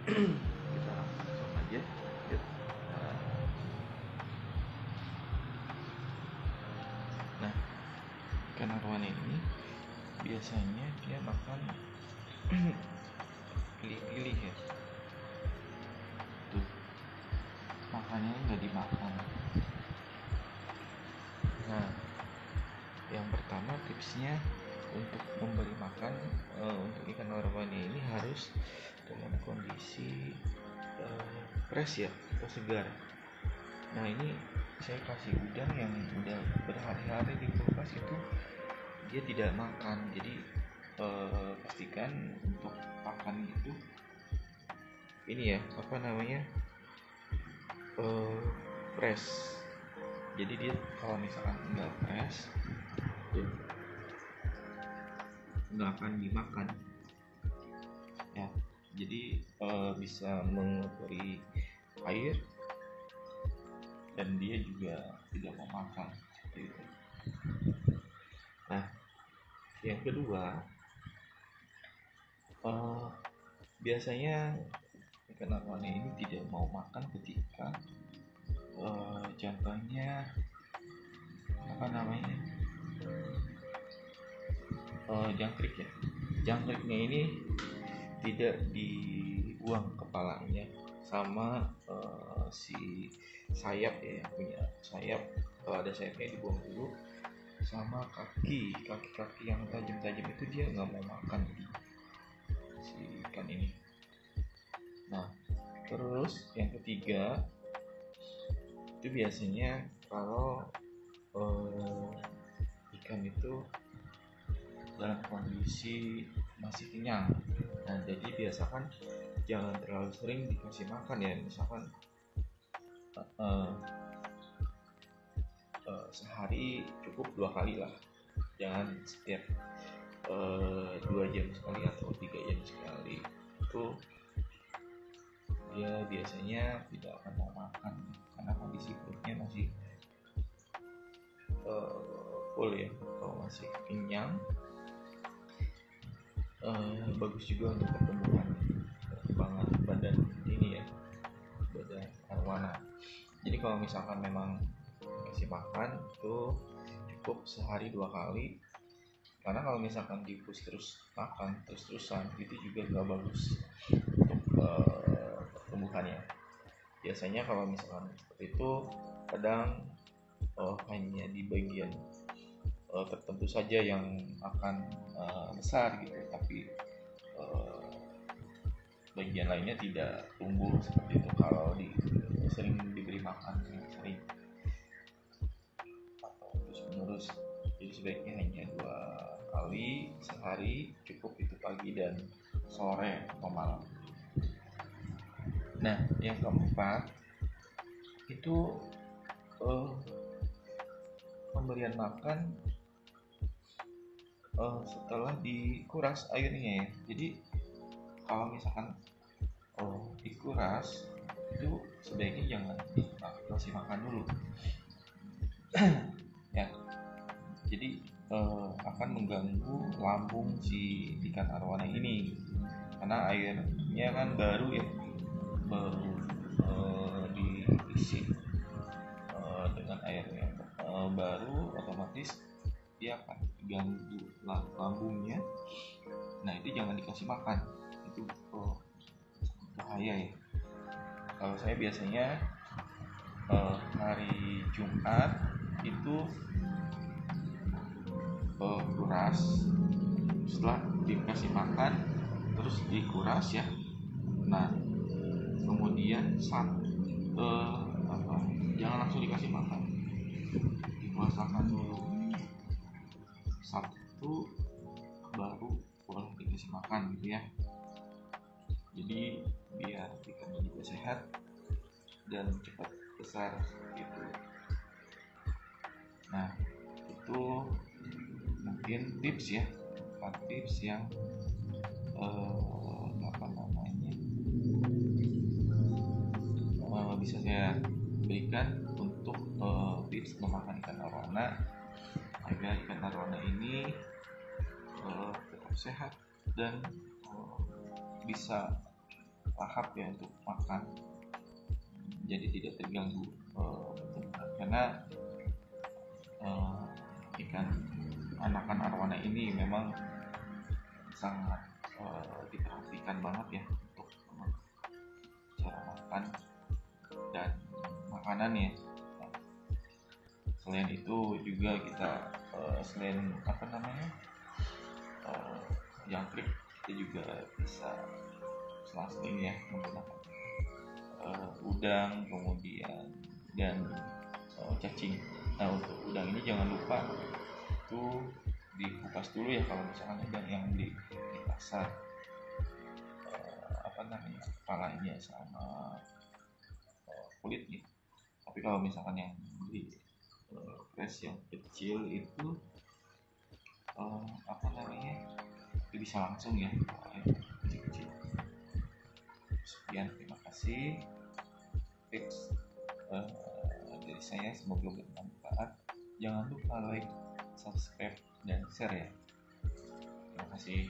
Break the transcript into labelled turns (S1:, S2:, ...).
S1: Kita langsung aja. Yuk. Nah, ikan arowana ini biasanya dia makan pilih-pilih ya. Tuh, makannya nggak dimakan. Nah, yang pertama tipsnya untuk memberi makan untuk ikan arowana ini harus dalam kondisi fresh ya, atau segar. Nah, ini saya kasih udang yang udah berhari-hari di kulkas itu dia tidak makan. Jadi pastikan untuk pakan itu ini ya, apa namanya, fresh. Jadi dia kalau misalkan nggak fresh tuh nggak akan dimakan ya. Jadi bisa mengotori air dan dia juga tidak mau makan seperti itu. Nah, yang kedua, biasanya ikan arowana ini tidak mau makan ketika contohnya apa namanya, jangkrik ya. Jangkriknya ini tidak dibuang kepalanya sama si sayap ya, yang punya sayap. Kalau ada sayapnya dibuang dulu, sama kaki yang tajam-tajam itu dia nggak mau makan si ikan ini. Nah, terus yang ketiga itu biasanya kalau ikan itu dalam kondisi masih kenyang. Nah, jadi biasakan jangan terlalu sering dikasih makan ya. Misalkan sehari cukup 2 kali lah, jangan setiap 2 jam sekali atau 3 jam sekali. Itu dia biasanya tidak akan mau makan karena kondisi perutnya masih full ya. Kalau masih kenyang, bagus juga untuk perkembangan badan ini ya, badan arowana. Jadi kalau misalkan memang kasih makan itu cukup sehari 2 kali, karena kalau misalkan dipus terus makan terus-terusan itu juga gak bagus untuk pertumbuhannya. Biasanya kalau misalkan seperti itu kadang hanya di bagian tertentu saja yang akan besar gitu, tapi bagian lainnya tidak tumbuh seperti itu kalau sering diberi makan sering atau terus menerus. Jadi sebaiknya hanya 2 kali sehari cukup, itu pagi dan sore atau malam. Nah, yang keempat itu pemberian makan setelah dikuras airnya ya. Jadi kalau misalkan dikuras itu sebaiknya jangan dikasih makan dulu ya. Jadi akan mengganggu lambung si ikan arowana ini, karena airnya kan baru ya, baru diisi dengan air yang baru, otomatis dia akan ganggu lambungnya. Nah, itu jangan dikasih makan, itu bahaya ya. Kalau saya biasanya hari Jumat itu kuras, setelah dikasih makan terus dikuras ya. Nah, kemudian jangan langsung dikasih makan, dikuasakan dulu. Sabtu baru boleh dikasih makan gitu ya. Jadi biar ikannya juga sehat dan cepat besar gitu. Nah, itu mungkin tips ya, 4 tips yang bisa saya berikan untuk tips memakan ikan arowana agar ikan arowana ini tetap sehat dan bisa lahap ya untuk makan, jadi tidak terganggu karena ikan anakan arwana ini memang sangat diperhatikan banget ya untuk cara makan dan makanannya. Selain itu juga kita selain jangkrik, kita juga bisa selang-seling ya menggunakan udang kemudian dan cacing. Nah untuk udang ini jangan lupa itu dikupas dulu ya kalau misalkan udang yang di pasar, kepalanya sama kulitnya. Tapi kalau misalkan yang di fresh yang kecil itu itu bisa langsung ya kecil-kecil. Sekian, terima kasih tips dari saya, semoga bermanfaat. Jangan lupa like, subscribe, dan share ya. Terima kasih.